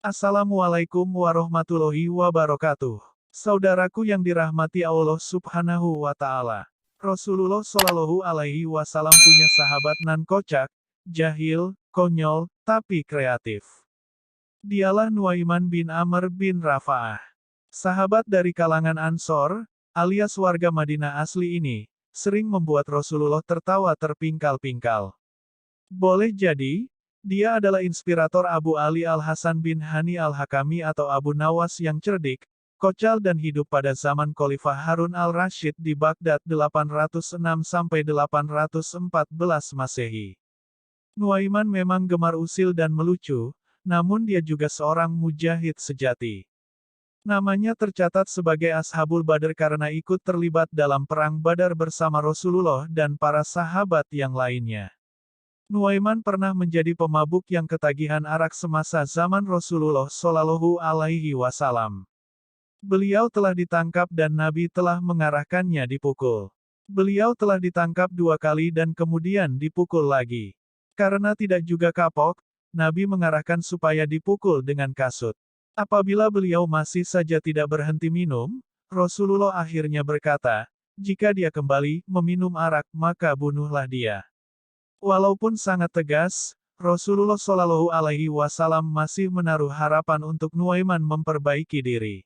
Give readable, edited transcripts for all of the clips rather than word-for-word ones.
Assalamualaikum warahmatullahi wabarakatuh. Saudaraku yang dirahmati Allah Subhanahu wa Ta'ala. Rasulullah Shallallahu Alaihi Wasallam punya sahabat nan kocak, jahil, konyol, tapi kreatif. Dialah Nuaiman bin Amr bin Rafa'ah. Sahabat dari kalangan Ansor, alias warga Madinah asli ini, sering membuat Rasulullah tertawa terpingkal-pingkal. Boleh jadi, dia adalah inspirator Abu Ali Al-Hasan bin Hani Al-Hakami atau Abu Nawas yang cerdik, kocak dan hidup pada zaman Khalifah Harun Al-Rashid di Baghdad 806-814 Masehi. Nuaiman memang gemar usil dan melucu, namun dia juga seorang mujahid sejati. Namanya tercatat sebagai Ashabul Badr karena ikut terlibat dalam perang Badar bersama Rasulullah dan para sahabat yang lainnya. Nuaiman pernah menjadi pemabuk yang ketagihan arak semasa zaman Rasulullah Shallallahu Alaihi Wasallam. Beliau telah ditangkap dan Nabi telah mengarahkannya dipukul. Beliau telah ditangkap 2 kali dan kemudian dipukul lagi. Karena tidak juga kapok, Nabi mengarahkan supaya dipukul dengan kasut. Apabila beliau masih saja tidak berhenti minum, Rasulullah akhirnya berkata, jika dia kembali meminum arak maka bunuhlah dia. Walaupun sangat tegas, Rasulullah Shallallahu Alaihi Wasallam masih menaruh harapan untuk Nuaiman memperbaiki diri.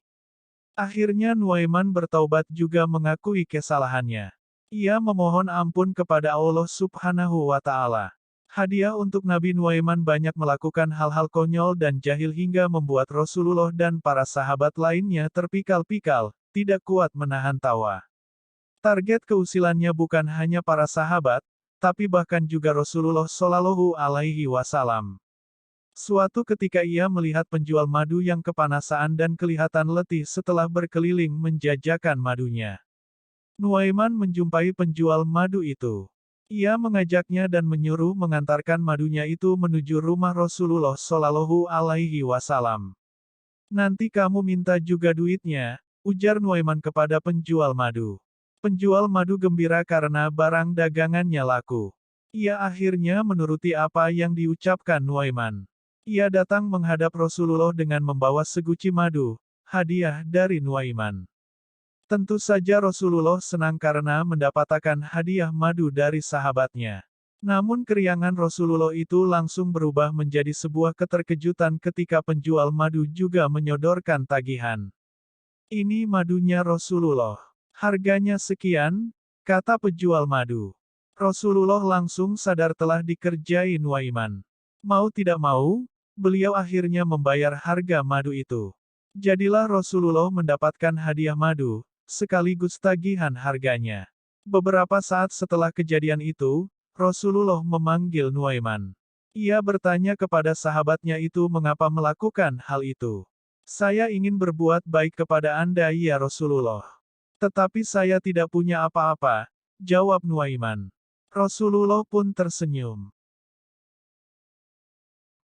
Akhirnya Nuaiman bertaubat juga mengakui kesalahannya. Ia memohon ampun kepada Allah Subhanahu wa Ta'ala. Hadiah untuk Nabi Nuaiman banyak melakukan hal-hal konyol dan jahil hingga membuat Rasulullah dan para sahabat lainnya terpikal-pikal, tidak kuat menahan tawa. Target keusilannya bukan hanya para sahabat, tapi bahkan juga Rasulullah Shallallahu Alaihi Wasallam. Suatu ketika ia melihat penjual madu yang kepanasan dan kelihatan letih setelah berkeliling menjajakan madunya. Nuaiman menjumpai penjual madu itu. Ia mengajaknya dan menyuruh mengantarkan madunya itu menuju rumah Rasulullah Shallallahu Alaihi Wasallam. Nanti kamu minta juga duitnya, ujar Nuaiman kepada penjual madu. Penjual madu gembira karena barang dagangannya laku. Ia akhirnya menuruti apa yang diucapkan Nuaiman. Ia datang menghadap Rasulullah dengan membawa seguci madu, hadiah dari Nuaiman. Tentu saja Rasulullah senang karena mendapatkan hadiah madu dari sahabatnya. Namun keriangan Rasulullah itu langsung berubah menjadi sebuah keterkejutan ketika penjual madu juga menyodorkan tagihan. Ini madunya Rasulullah. Harganya sekian, kata penjual madu. Rasulullah langsung sadar telah dikerjai Nuaiman. Mau tidak mau, beliau akhirnya membayar harga madu itu. Jadilah Rasulullah mendapatkan hadiah madu, sekaligus tagihan harganya. Beberapa saat setelah kejadian itu, Rasulullah memanggil Nuaiman. Ia bertanya kepada sahabatnya itu mengapa melakukan hal itu. Saya ingin berbuat baik kepada Anda ya Rasulullah. Tetapi saya tidak punya apa-apa, jawab Nuaiman. Rasulullah pun tersenyum.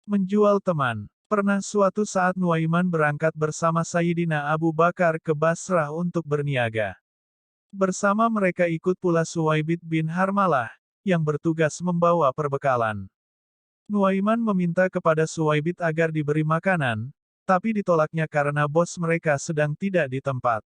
Menjual teman. Pernah suatu saat Nuaiman berangkat bersama Sayyidina Abu Bakar ke Basrah untuk berniaga. Bersama mereka ikut pula Suwaibit bin Harmalah, yang bertugas membawa perbekalan. Nuaiman meminta kepada Suwaibit agar diberi makanan, tapi ditolaknya karena bos mereka sedang tidak di tempat.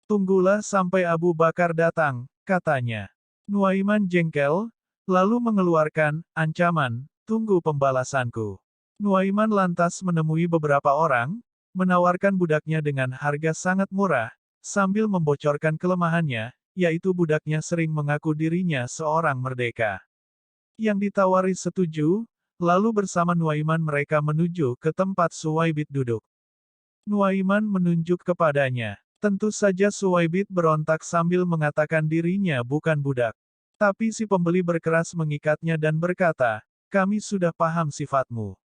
Tunggulah sampai Abu Bakar datang, katanya. Nuaiman jengkel, lalu mengeluarkan ancaman, tunggu pembalasanku. Nuaiman lantas menemui beberapa orang, menawarkan budaknya dengan harga sangat murah, sambil membocorkan kelemahannya, yaitu budaknya sering mengaku dirinya seorang merdeka. Yang ditawari setuju, lalu bersama Nuaiman mereka menuju ke tempat Suwaibit duduk. Nuaiman menunjuk kepadanya. Tentu saja Suwaibit berontak sambil mengatakan dirinya bukan budak. Tapi si pembeli berkeras mengikatnya dan berkata, kami sudah paham sifatmu.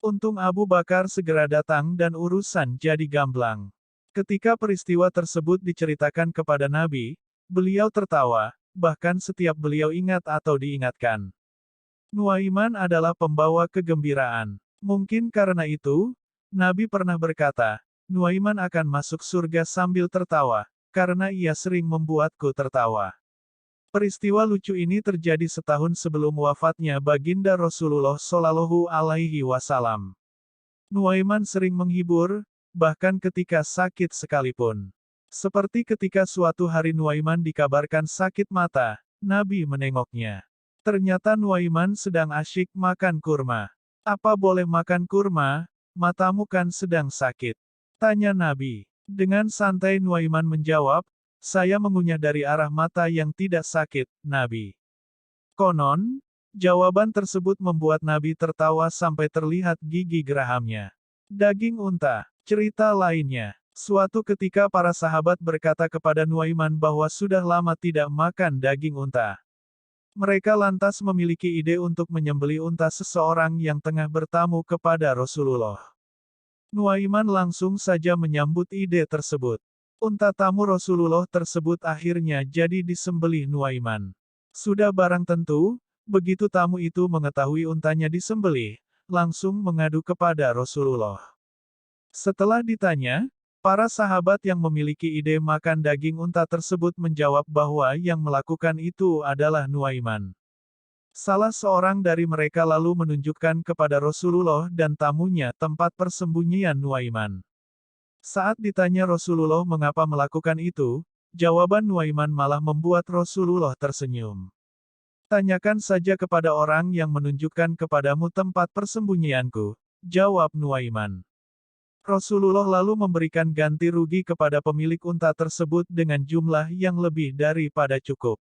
Untung Abu Bakar segera datang dan urusan jadi gamblang. Ketika peristiwa tersebut diceritakan kepada Nabi, beliau tertawa, bahkan setiap beliau ingat atau diingatkan. Nuaiman adalah pembawa kegembiraan. Mungkin karena itu, Nabi pernah berkata, Nuaiman akan masuk surga sambil tertawa, karena ia sering membuatku tertawa. Peristiwa lucu ini terjadi setahun sebelum wafatnya Baginda Rasulullah Shallallahu Alaihi Wasallam. Nuaiman sering menghibur, bahkan ketika sakit sekalipun. Seperti ketika suatu hari Nuaiman dikabarkan sakit mata, Nabi menengoknya. Ternyata Nuaiman sedang asyik makan kurma. "Apa boleh makan kurma? Matamu kan sedang sakit," tanya Nabi. Dengan santai Nuaiman menjawab, "Saya mengunyah dari arah mata yang tidak sakit, Nabi." Konon, jawaban tersebut membuat Nabi tertawa sampai terlihat gigi gerahamnya. Daging unta. Cerita lainnya. Suatu ketika para sahabat berkata kepada Nuaiman bahwa sudah lama tidak makan daging unta. Mereka lantas memiliki ide untuk menyembelih unta seseorang yang tengah bertamu kepada Rasulullah. Nuaiman langsung saja menyambut ide tersebut. Unta tamu Rasulullah tersebut akhirnya jadi disembelih Nuaiman. Sudah barang tentu, begitu tamu itu mengetahui untanya disembelih, langsung mengadu kepada Rasulullah. Setelah ditanya, para sahabat yang memiliki ide makan daging unta tersebut menjawab bahwa yang melakukan itu adalah Nuaiman. Salah seorang dari mereka lalu menunjukkan kepada Rasulullah dan tamunya tempat persembunyian Nuaiman. Saat ditanya Rasulullah mengapa melakukan itu, jawaban Nuaiman malah membuat Rasulullah tersenyum. "Tanyakan saja kepada orang yang menunjukkan kepadamu tempat persembunyianku," jawab Nuaiman. Rasulullah lalu memberikan ganti rugi kepada pemilik unta tersebut dengan jumlah yang lebih daripada cukup.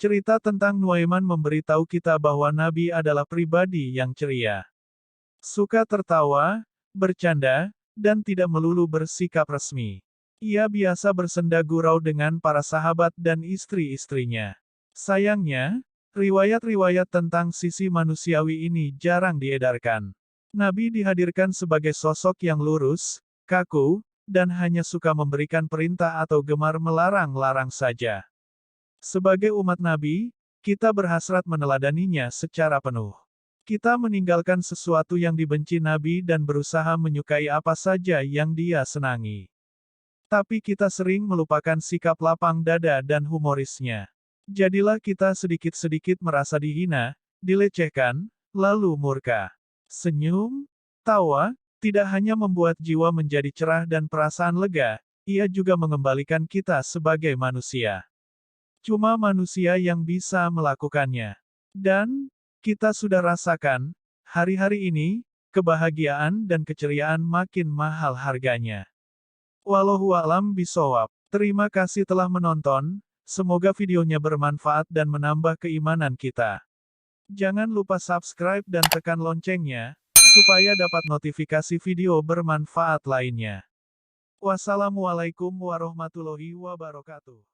Cerita tentang Nuaiman memberitahu kita bahwa Nabi adalah pribadi yang ceria. Suka tertawa, bercanda, dan tidak melulu bersikap resmi. Ia biasa bersenda gurau dengan para sahabat dan istri-istrinya. Sayangnya, riwayat-riwayat tentang sisi manusiawi ini jarang diedarkan. Nabi dihadirkan sebagai sosok yang lurus, kaku, dan hanya suka memberikan perintah atau gemar melarang-larang saja. Sebagai umat Nabi, kita berhasrat meneladaninya secara penuh. Kita meninggalkan sesuatu yang dibenci Nabi dan berusaha menyukai apa saja yang dia senangi. Tapi kita sering melupakan sikap lapang dada dan humorisnya. Jadilah kita sedikit-sedikit merasa dihina, dilecehkan, lalu murka. Senyum, tawa, tidak hanya membuat jiwa menjadi cerah dan perasaan lega, ia juga mengembalikan kita sebagai manusia. Cuma manusia yang bisa melakukannya. Dan, kita sudah rasakan, hari-hari ini, kebahagiaan dan keceriaan makin mahal harganya. Wallahu a'lam bishawab. Terima kasih telah menonton, semoga videonya bermanfaat dan menambah keimanan kita. Jangan lupa subscribe dan tekan loncengnya, supaya dapat notifikasi video bermanfaat lainnya. Wassalamualaikum warahmatullahi wabarakatuh.